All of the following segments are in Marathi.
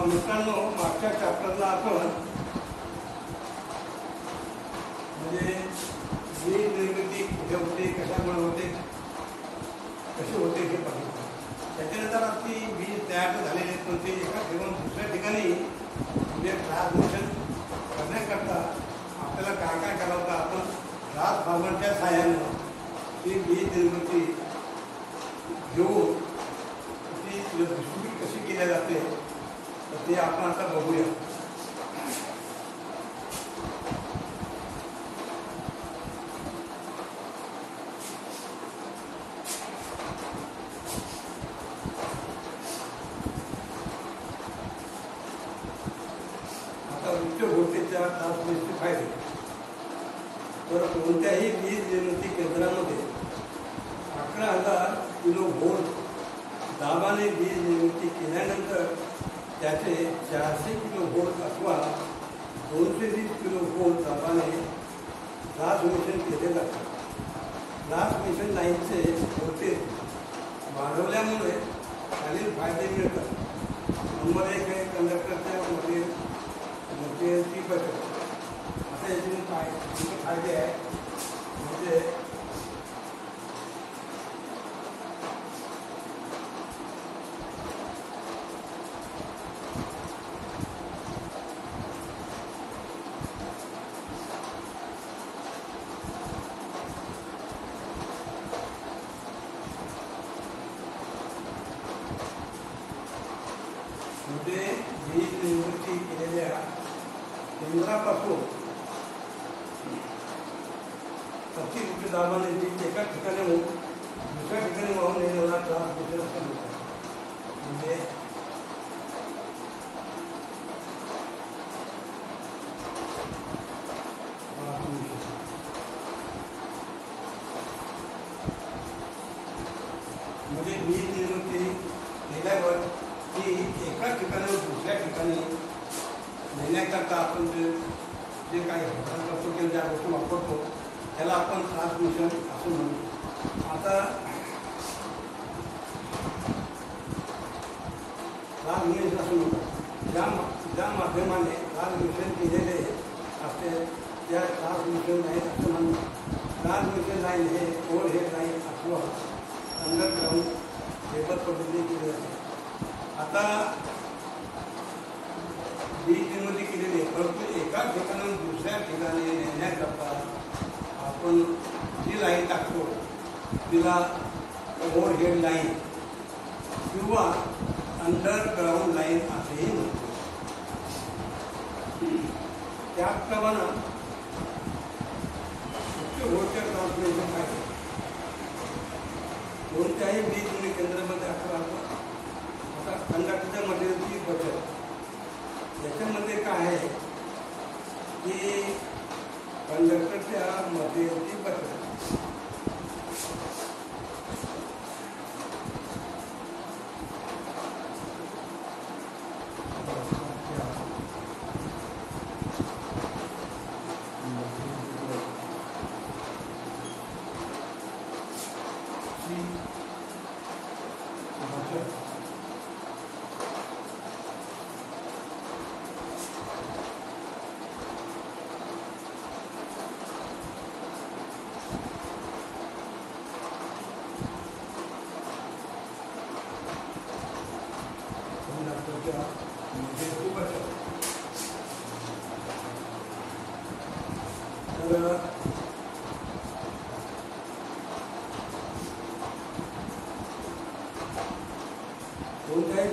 मित्रांनो, मागच्या चॅप्टरला आपण म्हणजे वीज निर्मिती कुठे होते, कशामुळे होते, कसे होते हे बघितलं. त्याच्यानंतर ती वीज तयार झालेली आहेत, पण ते एका ठिकाणी दुसऱ्या ठिकाणी म्हणजे ट्रान्समिशन करण्याकरता आपल्याला काय काय करावं होतं. आपण ट्रान्सफॉर्मरच्या सहाय्यानं ती वीज निर्मिती घेऊन ती डिस्ट्रीब्यूट कशी केली जाते तर ते आपण आता बघूया. आता उच्च व्होल्टेजच्या ट्रान्समिशनचे फायदे. तर कोणत्याही वीज निर्मिती केंद्रामध्ये 11,000 किलो व्होल्ट दाबाने वीज निर्मिती केल्यानंतर त्याचे 400 किलो व्होल्ट अथवा 220 किलो व्होल्ट दाबाने ट्रान्समिशन केले जाते. ट्रान्समिशन लाईनचे व्होल्टेज वाढवल्यामुळे खालील फायदे मिळतात. नंबर 1 आहे कंडक्टरच्या मटेरियलची बचत. आता याचे फायदे आहे म्हणजे वीज निर्मिती केलेल्या केंद्रापासून अति उच्च दाबाने वीज एका ठिकाणी दुसऱ्या ठिकाणी वाहून नेण्याला ट्रान्समिशन असं म्हणतात. म्हणजे वीज निर्मिती केल्यावर ती एका ठिकाणी दुसऱ्या ठिकाणी नेण्याकरता आपण जे काही करतो किंवा ज्या गोष्टी वापरतो त्याला आपण ट्रान्समिशन असं म्हणतो. आता ट्रान्समिशन असं म्हणतात ज्या माध्यमाने ट्रान्समिशन केलेले असते त्या ट्रान्समिशन लाईन असं म्हणतात. ट्रान्समिशन लाईन हे ओव्हरहेड लाईन अथवा अंडरग्राऊंड केबल पद्धतीने केली जाते. आता वीज निर्मिती केलेली आहे, परंतु एका ठिकाणाहून दुसऱ्या ठिकाणी नेण्याकरता आपण जी लाईन टाकतो तिला ओव्हरहेड लाईन किंवा अंडरग्राऊंड लाईन असेही म्हणतो. त्याचप्रमाणे उच्च व्होल्टेज ट्रान्समिशन आहे. कोणत्याही वीज निर्मिती केंद्रामध्ये आपण आता कंडक्टरच्या मटेरियलची बचत. याच्यामध्ये काय आहे की कंडक्टरच्या मटेरियलची बचत. कोणत्याही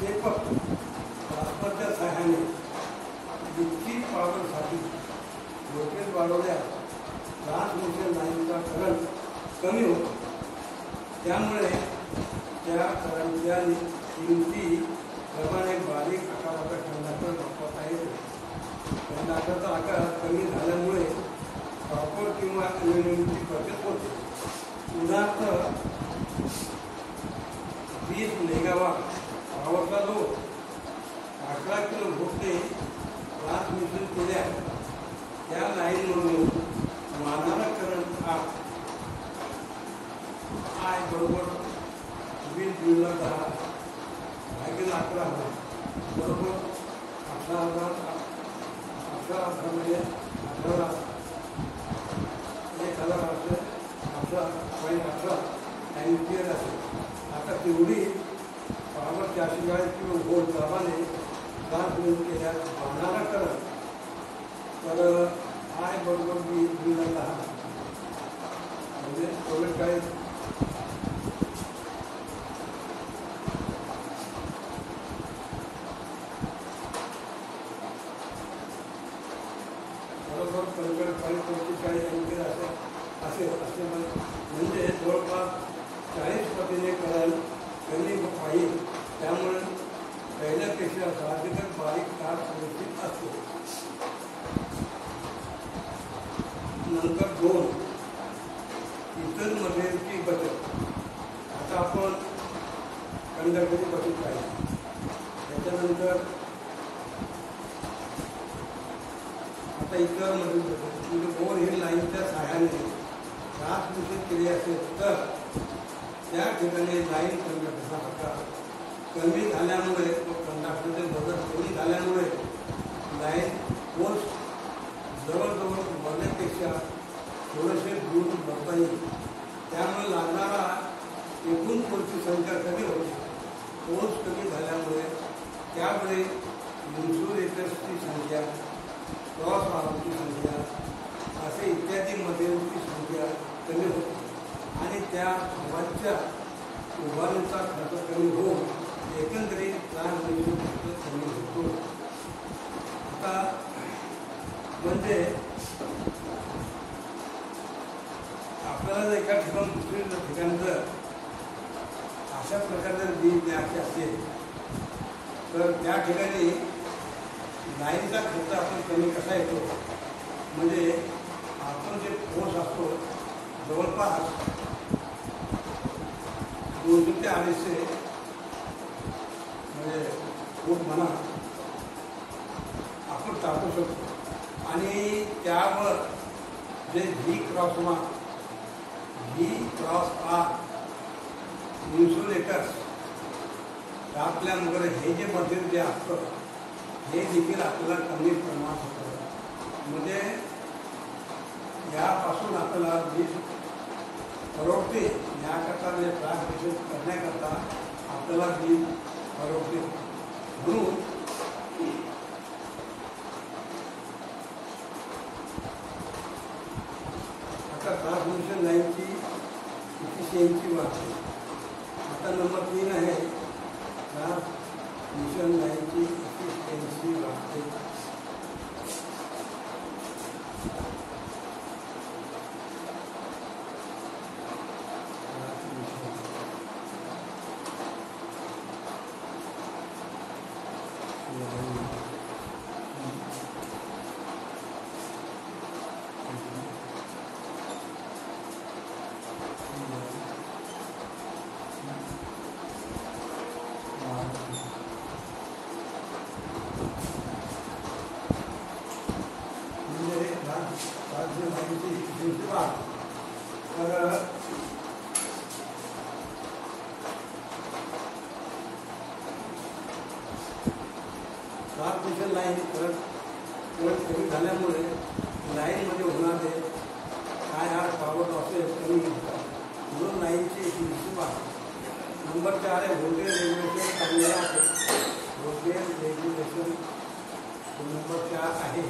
ते फक्त ट्रान्सफरच्या सहाय्याने जितकी पॉवरसाठी व्होल्टेज वाढवल्यास ट्रान्समिशन लाईनचा करंट कमी होतो. त्यामुळे त्या करंटच्या किमतीप्रमाणे बारीक आकाराचा कंडक्टर वापरता येतो. कंडक्टरचा आकार कमी झाल्यामुळे कॉपर किंवा ॲल्युमिनियमची बचत होते. उदाहरणार्थ 20 मेगावॉट पॉवरचा लोड 11 किलो व्होल्टने ट्रान्समिशन केल्या त्या लाईनमधून वाहणारा करंट हा I बरोबर 20 × 10 एम्पियर असेल. आता तेवढी पावर 440 किलो व्होल्ट दाबाने ट्रान्समिट केल्यास वाहणारा करंट तर I बरोबर V/10 म्हणजे 44 बरोबर 45 एम्पियर असेल म्हणजे जवळपास 40 पटीने करंट कमी पाहिजे. त्यामुळे पहिल्यापेक्षा साहजिकच बारीक तार सुरक्षित असतो. नंतर 2 इतर मटेरियलची बचत. आता आपण कंडक्टरची बचत पाहिजे. त्याच्यानंतर आता इतर मटेरियल बचत म्हणजे ओव्हरहेड लाईनच्या सहाय्याने ट्रान्समिशन केले असेल तर त्या ठिकाणी लाईन कंडक्टरचा आकार कमी झाल्यामुळे व कंडक्टरचे वजन कमी झाल्यामुळे लाईन पोस्ट जवळजवळ वरण्यापेक्षा थोडेसे दूर बघता येईल. त्यामुळे लागणारा एकूण पोलची संख्या कमी होते. पोस्ट कमी झाल्यामुळे त्यावेळी इन्सुलेटर्सची संख्या, क्रॉस आर्मची संख्या असे इत्यादी मटेरियलची संख्या कमी होते आणि त्या भागाच्या उभारणीचा खर्च कमी होऊन एकंदरीत ट्रान्समिशन खर्च कमी होतो. आता म्हणजे आपल्याला जर एका ठिकाणी दुसऱ्या ठिकाणी जर अशा प्रकारे जर वीज द्यायची असेल तर त्या ठिकाणी लाईनचा खर्च आपण कमी कसा येतो म्हणजे आपण जे फोर्स असतो जवळपास 200 ते 250 म्हणजे फूट म्हणा आपण टाकू शकतो आणि त्यावर जे V/R इन्सुलेटर्स टाकल्यामुळे हे जे मटेरियल जे असतं हे देखील आपल्याला कमी प्रमाणात होतं. म्हणजे यापासून आपल्याला वीज परवडते. याकरता म्हणजे ट्रान्समिशन करण्याकरता आपल्याला वीज परवडते. म्हणून आता ट्रान्समिशन लाईनची इफिशियन्सी वाढते. आता नंबर 3 आहे ट्रान्समिशन लाईनची इफिशियन्सी वाढते. ट्रान्समिशन लाईन करंट कमी झाल्यामुळे लाईनमध्ये होणारे काय पॉवर लॉसेस कमी होतात. म्हणून लाईनची एफिशियन्सी वाढते. नंबर 4 आहे व्होल्टेज रेग्युलेशन चांगले आहे. व्होल्टेज रेग्युलेशन नंबर 4 आहे.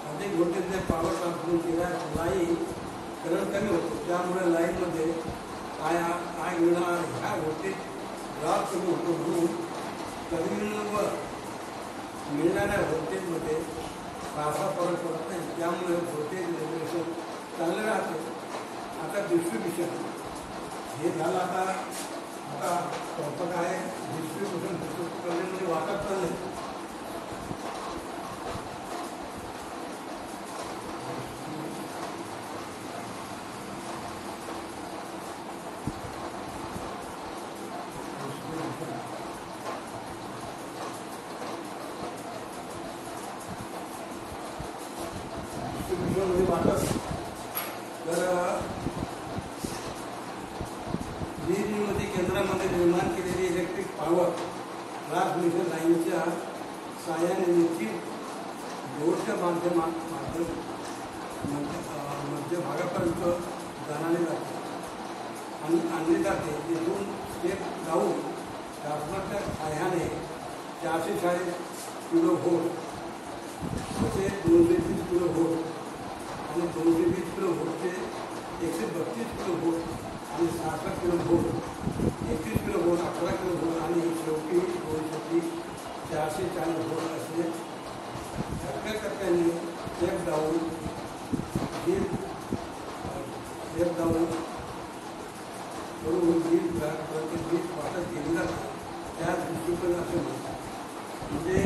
अधिक व्होल्टेजने पॉवर ट्रान्सफर केल्या लाईन करंट कमी होतो. त्यामुळे लाईनमध्ये काय मिळणार ह्या व्होल्टेज ड्रॉप कमी होतो. म्हणून टर्मिनलवर मिळणाऱ्या व्होल्टेजमध्ये फारसा फरक पडत नाही. त्यामुळे व्होल्टेज रेग्युलेशन चांगले राहते. आता डिस्ट्रीब्युशन हे झालं. आता टॉपिक आहे डिस्ट्रीब्युशन. म्हणजे वाटत नाही. डिस्ट्रीब्युशनमध्ये वाटत. तर वीजनिर्मिती केंद्रामध्ये निर्माण केलेली इलेक्ट्रिक पॉवर ट्रान्समिशन लाईनच्या साहाय्याने निश्चित लोडच्या मध्य भागापर्यंत जाणारे जाते आणि आणले जाते. तिथून स्टेप जाऊन ट्रान्सफॉर्मरच्या साहाय्याने 440 किलो व्होल्ट तसेच 230 किलो व्होल्ट आणि 220 किलो व्होल्टचे 132 किलो व्होल्ट आणि 66 kilo volt 31 kilo volt 11 kilo volt आणि शेवटी 230 440 व्होल्ट असणे टप्प्याटप्प्याने स्टेप डाऊन करून वीज प्रत्येक वीज वाटप केली जाते. त्या दृष्टीकोन असे म्हणतात. म्हणजे